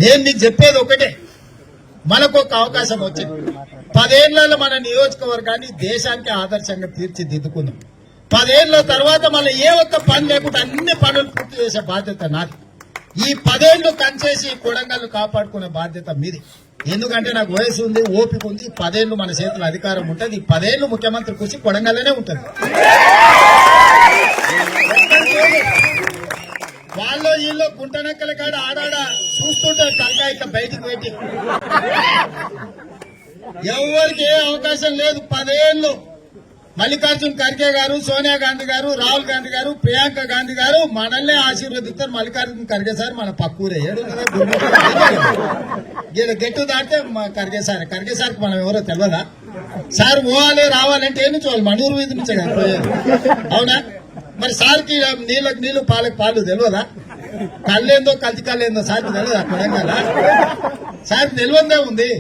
నేను నీకు చెప్పేది ఒకటే, మనకు ఒక అవకాశం వచ్చింది. 10 ఏళ్లలో మన నియోజకవర్గాన్ని దేశానికి ఆదర్శంగా తీర్చిదిద్దుకుందాం. 10 ఏళ్ల తర్వాత మళ్ళీ ఏ ఒక్క పని లేకుండా అన్ని పనులు పూర్తి చేసే బాధ్యత నాది. ఈ 10 ఏళ్లు కంచేసి కొడంగల్లు కాపాడుకునే బాధ్యత మీది. ఎందుకంటే నాకు వయసు ఉంది, ఓపిక ఉంది. 10 ఏళ్లు మన చేతుల అధికారం ఉంటుంది. ఈ 10 ఏళ్లు ముఖ్యమంత్రి కూర్చి కొడంగల్లోనే ఉంటుంది. వాళ్ళు వీళ్ళు గుంటనక్కల కాడ ఆడాడ చూస్తుంటారు తలకాయ ఇట్లా బయటికి పెట్టి. ఎవరికి ఏ అవకాశం లేదు. 10 ఏళ్లు మల్లికార్జున్ ఖర్గే గారు, సోనియా గాంధీ గారు, రాహుల్ గాంధీ గారు, ప్రియాంక గాంధీ గారు మనల్నే ఆశీర్వదిస్తారు. మల్లికార్జున్ ఖర్గే సార్ మన పక్కూరే ఏడు గెట్టు దాటితే ఖర్గే సార్కి మనం ఎవరో తెలియదా? సార్ పోవాలి రావాలంటే ఏం నుంచి వాళ్ళు మనూరు వీధి నుంచే కదా పోయారు. అవునా? మరి సార్కి నీళ్ళకి నీళ్లు పాలకు పాలు తెలియదా? కళ్ళేందో కల్తీ కళ్ళేందో సార్కి తెలియదా? కొడంగల్ సార్కి తెలియదే ఉంది.